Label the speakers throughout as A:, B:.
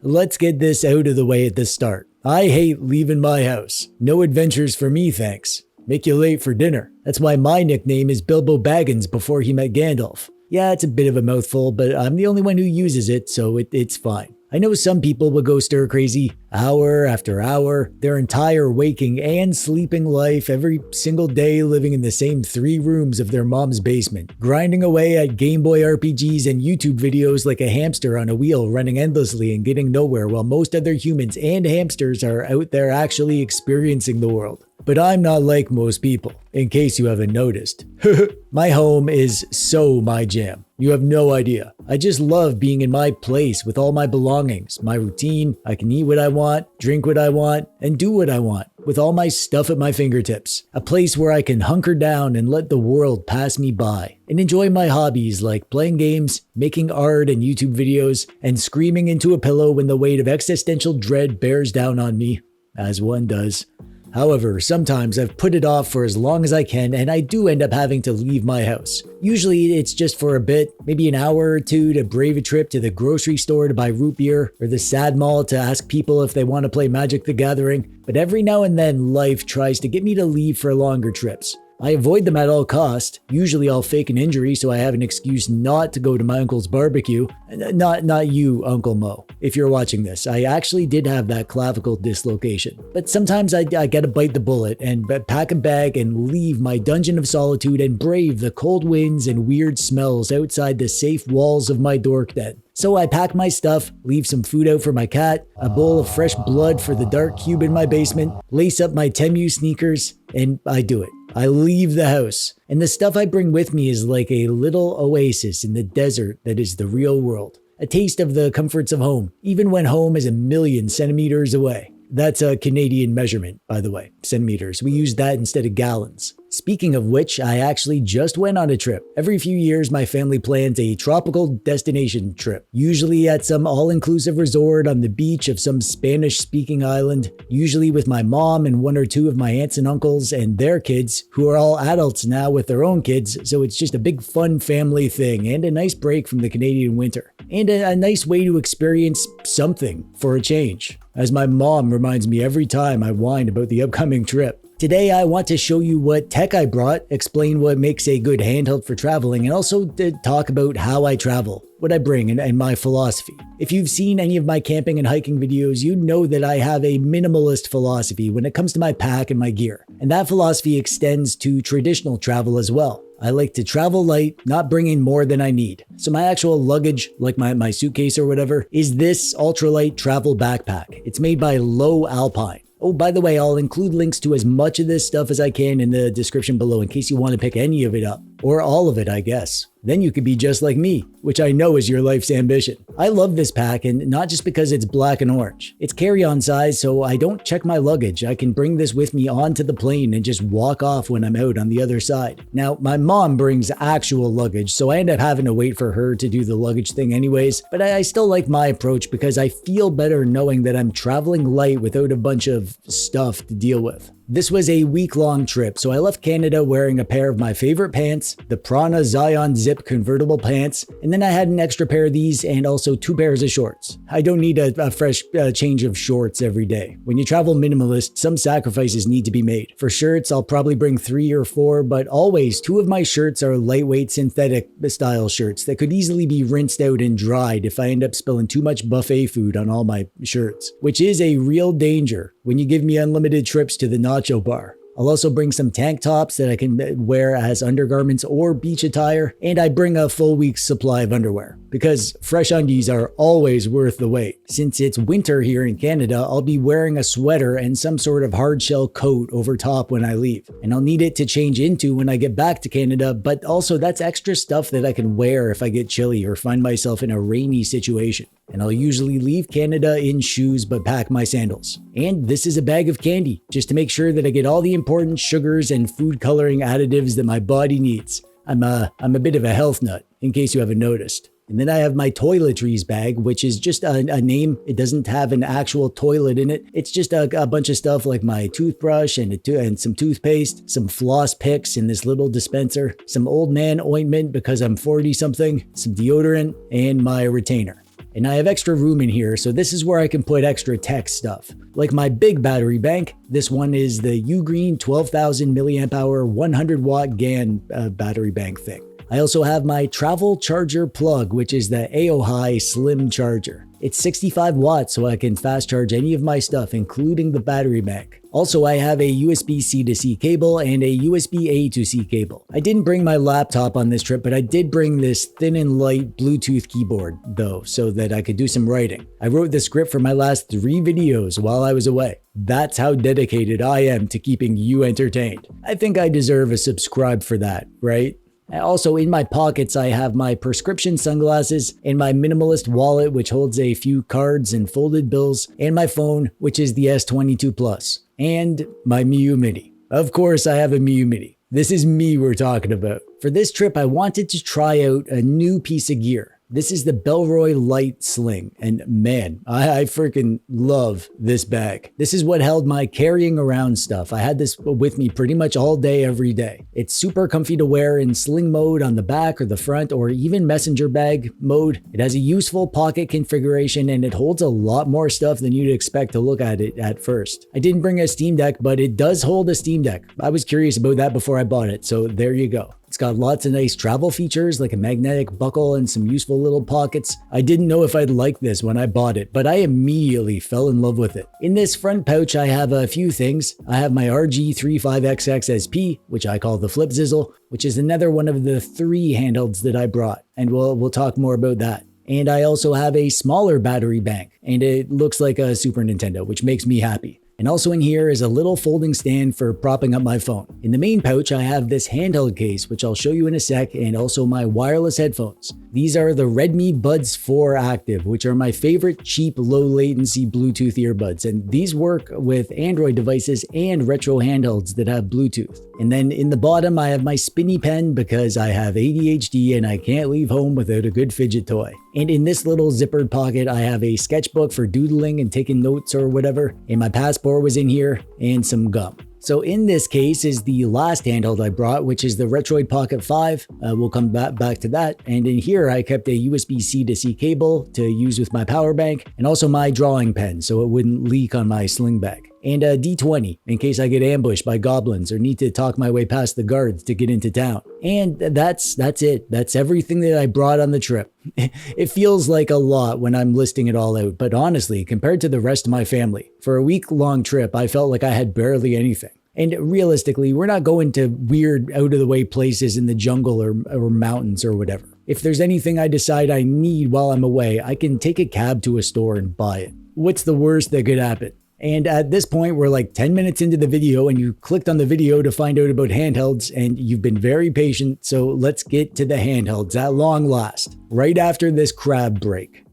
A: Let's get this out of the way at the start. I hate leaving my house. No adventures for me, thanks. Make you late for dinner. That's why my nickname is Bilbo Baggins before he met Gandalf. Yeah, it's a bit of a mouthful, but I'm the only one who uses it, so it's fine. I know some people would go stir crazy, hour after hour, their entire waking and sleeping life, every single day living in the same 3 rooms of their mom's basement, grinding away at Gameboy RPGs and YouTube videos like a hamster on a wheel, running endlessly and getting nowhere, while most other humans and hamsters are out there actually experiencing the world. But I'm not like most people, in case you haven't noticed. My home is so my jam. You have no idea. I just love being in my place with all my belongings, my routine. I can eat what I want, drink what I want, and do what I want, with all my stuff at my fingertips. A place where I can hunker down and let the world pass me by, and enjoy my hobbies like playing games, making art and YouTube videos, and screaming into a pillow when the weight of existential dread bears down on me, as one does. However, sometimes I've put it off for as long as I can, and I do end up having to leave my house. Usually it's just for a bit, maybe an hour or two to brave a trip to the grocery store to buy root beer, or the sad mall to ask people if they want to play Magic the Gathering. But every now and then life tries to get me to leave for longer trips. I avoid them at all cost. Usually I'll fake an injury so I have an excuse not to go to my uncle's barbecue. Not you, Uncle Mo. If you're watching this, I actually did have that clavicle dislocation. But sometimes I gotta bite the bullet and pack a bag and leave my dungeon of solitude and brave the cold winds and weird smells outside the safe walls of my dork den. So I pack my stuff, leave some food out for my cat, a bowl of fresh blood for the dark cube in my basement, lace up my Temu sneakers, and I do it. I leave the house, and the stuff I bring with me is like a little oasis in the desert that is the real world. A taste of the comforts of home, even when home is 1,000,000 centimeters away. That's a Canadian measurement, by the way, centimeters. We use that instead of gallons. Speaking of which, I actually just went on a trip. Every few years, my family plans a tropical destination trip, usually at some all-inclusive resort on the beach of some Spanish-speaking island, usually with my mom and 1 or 2 of my aunts and uncles and their kids, who are all adults now with their own kids, so it's just a big fun family thing and a nice break from the Canadian winter. And a nice way to experience something for a change, as my mom reminds me every time I whine about the upcoming trip. Today, I want to show you what tech I brought, explain what makes a good handheld for traveling, and also to talk about how I travel, what I bring, and my philosophy. If you've seen any of my camping and hiking videos, you know that I have a minimalist philosophy when it comes to my pack and my gear. And that philosophy extends to traditional travel as well. I like to travel light, not bring in more than I need. So my actual luggage, like my suitcase or whatever, is this ultralight travel backpack. It's made by Low Alpine. Oh, by the way, I'll include links to as much of this stuff as I can in the description below in case you want to pick any of it up. Or all of it, I guess. Then you could be just like me, which I know is your life's ambition. I love this pack, and not just because it's black and orange. It's carry-on size, so I don't check my luggage. I can bring this with me onto the plane and just walk off when I'm out on the other side. Now, my mom brings actual luggage, so I end up having to wait for her to do the luggage thing anyways, but I still like my approach because I feel better knowing that I'm traveling light without a bunch of stuff to deal with. This was a week-long trip, so I left Canada wearing a pair of my favorite pants, the Prana Zion Zip convertible pants, and then I had an extra pair of these and also 2 pairs of shorts. I don't need a fresh change of shorts every day. When you travel minimalist, some sacrifices need to be made. For shirts, I'll probably bring 3 or 4, but always 2 of my shirts are lightweight synthetic style shirts that could easily be rinsed out and dried if I end up spilling too much buffet food on all my shirts, which is a real danger when you give me unlimited trips to the nacho bar. I'll also bring some tank tops that I can wear as undergarments or beach attire, and I bring a full week's supply of underwear, because fresh undies are always worth the wait. Since it's winter here in Canada, I'll be wearing a sweater and some sort of hard shell coat over top when I leave, and I'll need it to change into when I get back to Canada, but also that's extra stuff that I can wear if I get chilly or find myself in a rainy situation. And I'll usually leave Canada in shoes but pack my sandals. And this is a bag of candy, just to make sure that I get all the important sugars and food coloring additives that my body needs. I'm a bit of a health nut, in case you haven't noticed. And then I have my toiletries bag, which is just a name. It doesn't have an actual toilet in it. It's just a bunch of stuff like my toothbrush and some toothpaste, some floss picks in this little dispenser, some old man ointment because I'm 40 something, some deodorant, and my retainer. And I have extra room in here, so this is where I can put extra tech stuff. Like my big battery bank, this one is the Ugreen 12,000 milliamp hour 100 watt GAN battery bank thing. I also have my travel charger plug, which is the AOHi slim charger. It's 65 watts, so I can fast charge any of my stuff, including the battery bank. Also, I have a USB-C to C cable and a USB-A to C cable. I didn't bring my laptop on this trip, but I did bring this thin and light Bluetooth keyboard, though, so that I could do some writing. I wrote the script for my last 3 videos while I was away. That's how dedicated I am to keeping you entertained. I think I deserve a subscribe for that, right? Also, in my pockets, I have my prescription sunglasses and my minimalist wallet, which holds a few cards and folded bills, and my phone, which is the S22 Plus, and my Miyoo Mini. Of course, I have a Miyoo Mini. This is me we're talking about. For this trip, I wanted to try out a new piece of gear. This is the Bellroy Lite sling, and man, I freaking love this bag. This is what held my carrying around stuff. I had this with me pretty much all day, every day. It's super comfy to wear in sling mode on the back or the front, or even messenger bag mode. It has a useful pocket configuration, and it holds a lot more stuff than you'd expect to look at it at first. I didn't bring a Steam Deck, but it does hold a Steam Deck. I was curious about that before I bought it, so there you go. It's got lots of nice travel features like a magnetic buckle and some useful little pockets. I didn't know if I'd like this when I bought it, but I immediately fell in love with it. In this front pouch, I have a few things. I have my RG35XX SP, which I call the Flipzizzle, which is another one of the 3 handhelds that I brought, and we'll talk more about that. And I also have a smaller battery bank, and it looks like a Super Nintendo, which makes me happy. And also in here is a little folding stand for propping up my phone. In the main pouch, I have this handheld case, which I'll show you in a sec, and also my wireless headphones. These are the Redmi Buds 4 Active, which are my favorite cheap, low latency Bluetooth earbuds. And these work with Android devices and retro handhelds that have Bluetooth. And then in the bottom, I have my spinny pen because I have ADHD and I can't leave home without a good fidget toy. And in this little zippered pocket, I have a sketchbook for doodling and taking notes or whatever. And my passport was in here, and some gum. So in this case is the last handheld I brought, which is the Retroid Pocket 5. We'll come back to that. And in here, I kept a USB-C to C cable to use with my power bank, and also my drawing pen so it wouldn't leak on my sling bag. And a D20 in case I get ambushed by goblins or need to talk my way past the guards to get into town. And that's it. That's everything that I brought on the trip. It feels like a lot when I'm listing it all out, but honestly, compared to the rest of my family, for a week-long trip, I felt like I had barely anything. And realistically, we're not going to weird, out-of-the-way places in the jungle or mountains or whatever. If there's anything I decide I need while I'm away, I can take a cab to a store and buy it. What's the worst that could happen? And at this point, we're like 10 minutes into the video and you clicked on the video to find out about handhelds, and you've been very patient, so let's get to the handhelds at long last, right after this crab break.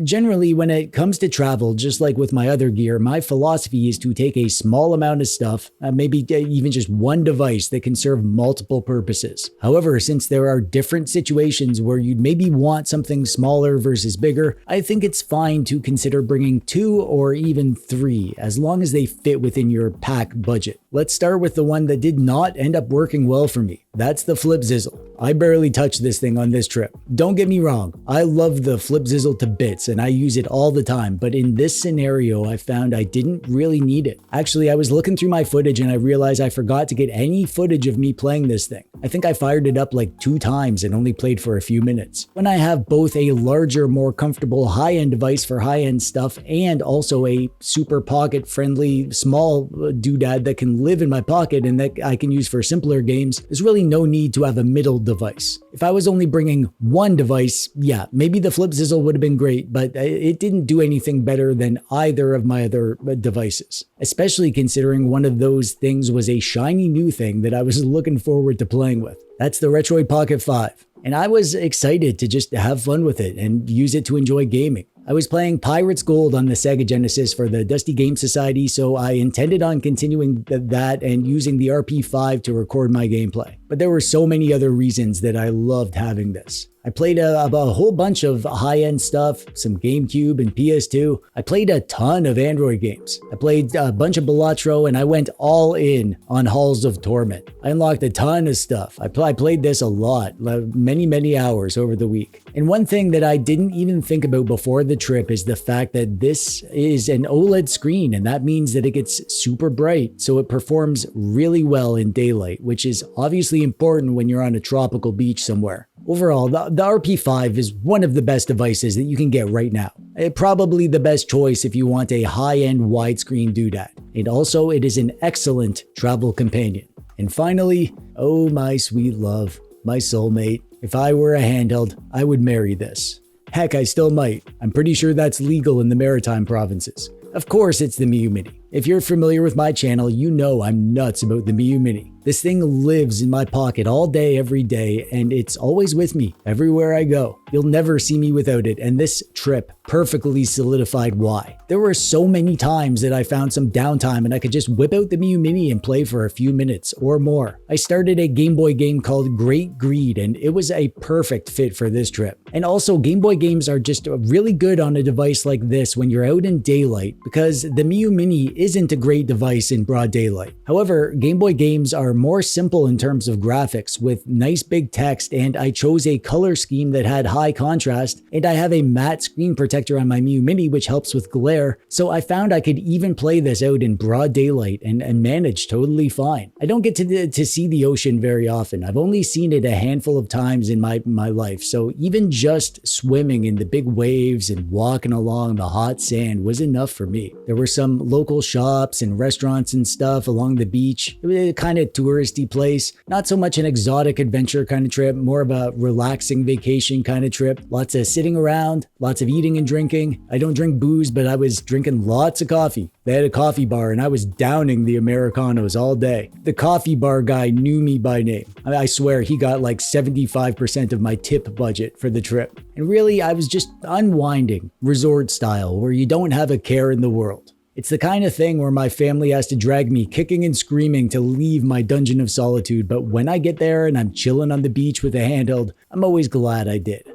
A: Generally, when it comes to travel, just like with my other gear, my philosophy is to take a small amount of stuff, maybe even just one device that can serve multiple purposes. However, since there are different situations where you'd maybe want something smaller versus bigger, I think it's fine to consider bringing 2 or even 3, as long as they fit within your pack budget. Let's start with the one that did not end up working well for me. That's the Flipzizzle. I barely touched this thing on this trip. Don't get me wrong, I love the Flipzizzle to bits and I use it all the time, but in this scenario, I found I didn't really need it. Actually, I was looking through my footage and I realized I forgot to get any footage of me playing this thing. I think I fired it up like 2 times and only played for a few minutes. When I have both a larger, more comfortable high-end device for high-end stuff and also a super pocket-friendly small doodad that can live in my pocket and that I can use for simpler games, there's really no need to have a middle device. If I was only bringing one device, yeah, maybe the Flipzizzle would have been great, but it didn't do anything better than either of my other devices, especially considering one of those things was a shiny new thing that I was looking forward to playing with. That's the Retroid Pocket 5. And I was excited to just have fun with it and use it to enjoy gaming. I was playing Pirates Gold on the Sega Genesis for the Dusty Game Society, so I intended on continuing that and using the RP5 to record my gameplay. But there were so many other reasons that I loved having this. I played a whole bunch of high-end stuff, some GameCube and PS2. I played a ton of Android games. I played a bunch of Balatro, and I went all in on Halls of Torment. I unlocked a ton of stuff. I played this a lot, many hours over the week. And one thing that I didn't even think about before the trip is the fact that this is an OLED screen, and that means that it gets super bright, so it performs really well in daylight, which is obviously important when you're on a tropical beach somewhere. Overall, the RP5 is one of the best devices that you can get right now. Probably the best choice if you want a high-end widescreen doodad. And also, it is an excellent travel companion. And finally, oh my sweet love, my soulmate. If I were a handheld, I would marry this. Heck, I still might. I'm pretty sure that's legal in the maritime provinces. Of course, it's the Miyoo Mini. If you're familiar with my channel, you know I'm nuts about the Miyoo Mini. This thing lives in my pocket all day, every day, and it's always with me everywhere I go. You'll never see me without it, and this trip perfectly solidified why. There were so many times that I found some downtime and I could just whip out the Miyoo Mini and play for a few minutes or more. I started a Gameboy game called Great Greed, and it was a perfect fit for this trip. And also, Gameboy games are just really good on a device like this when you're out in daylight, because the Miyoo Mini isn't a great device in broad daylight. However, Gameboy games are more simple in terms of graphics with nice big text, and I chose a color scheme that had high contrast, and I have a matte screen protector on my Miyoo Mini which helps with glare, so I found I could even play this out in broad daylight and manage totally fine. I don't get to see the ocean very often. I've only seen it a handful of times in my life, so even just swimming in the big waves and walking along the hot sand was enough for me. There were some local shops and restaurants and stuff along the beach. It was a kind of touristy place, not so much an exotic adventure kind of trip, more of a relaxing vacation kind of trip. Lots of sitting around, lots of eating and drinking. I don't drink booze, but I was drinking lots of coffee. They had a coffee bar and I was downing the Americanos all day. The coffee bar guy knew me by name. I swear he got like 75% of my tip budget for the trip. And really, I was just unwinding, resort style, where you don't have a care in the world. It's the kind of thing where my family has to drag me kicking and screaming to leave my dungeon of solitude, but when I get there and I'm chilling on the beach with a handheld, I'm always glad I did.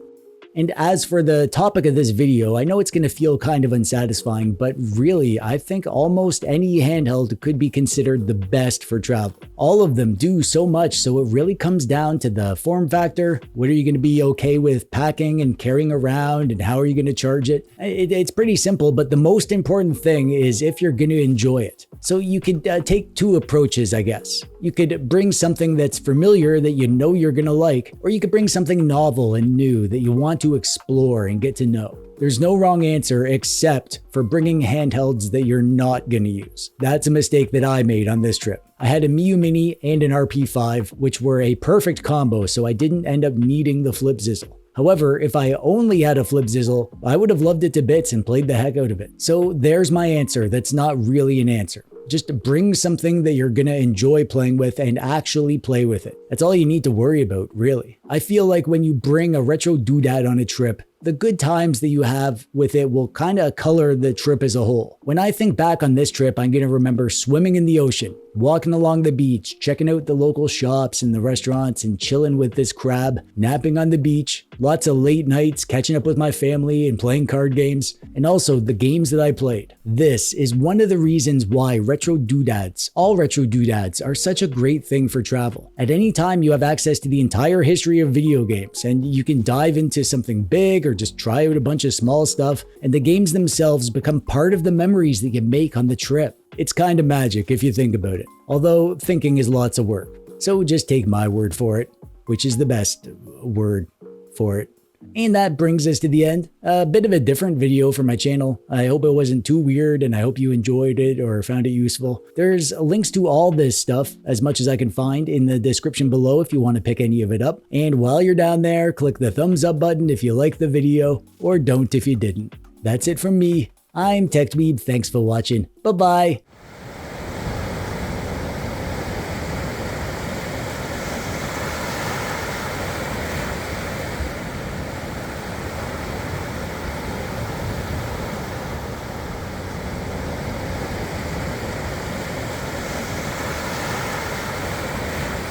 A: And as for the topic of this video, I know it's going to feel kind of unsatisfying, but really, I think almost any handheld could be considered the best for travel. All of them do so much, so it really comes down to the form factor. What are you going to be okay with packing and carrying around, and how are you going to charge it? It's pretty simple, but the most important thing is if you're going to enjoy it. So you could take two approaches, I guess. You could bring something that's familiar that you know you're going to like, or you could bring something novel and new that you want to explore and get to know. There's no wrong answer except for bringing handhelds that you're not going to use. That's a mistake that I made on this trip. I had a Miyoo Mini and an RP5, which were a perfect combo, so I didn't end up needing the Flipzizzle. However, if I only had a Flipzizzle, I would have loved it to bits and played the heck out of it. So there's my answer that's not really an answer. Just bring something that you're gonna enjoy playing with and actually play with it. That's all you need to worry about, really. I feel like when you bring a retro doodad on a trip, the good times that you have with it will kind of color the trip as a whole. When I think back on this trip, I'm gonna remember swimming in the ocean, walking along the beach, checking out the local shops and the restaurants and chilling with this crab, napping on the beach, lots of late nights, catching up with my family and playing card games, and also the games that I played. This is one of the reasons why retro doodads, all retro doodads, are such a great thing for travel. At any time, you have access to the entire history of video games, and you can dive into something big or just try out a bunch of small stuff, and the games themselves become part of the memories that you make on the trip. It's kind of magic if you think about it, although thinking is lots of work. So just take my word for it, which is the best word for it. And that brings us to the end. A bit of a different video for my channel. I hope it wasn't too weird, and I hope you enjoyed it or found it useful. There's links to all this stuff, as much as I can find, in the description below if you want to pick any of it up. And while you're down there, click the thumbs up button if you liked the video, or don't if you didn't. That's it from me. I'm TechDweeb. Thanks for watching. Bye-bye.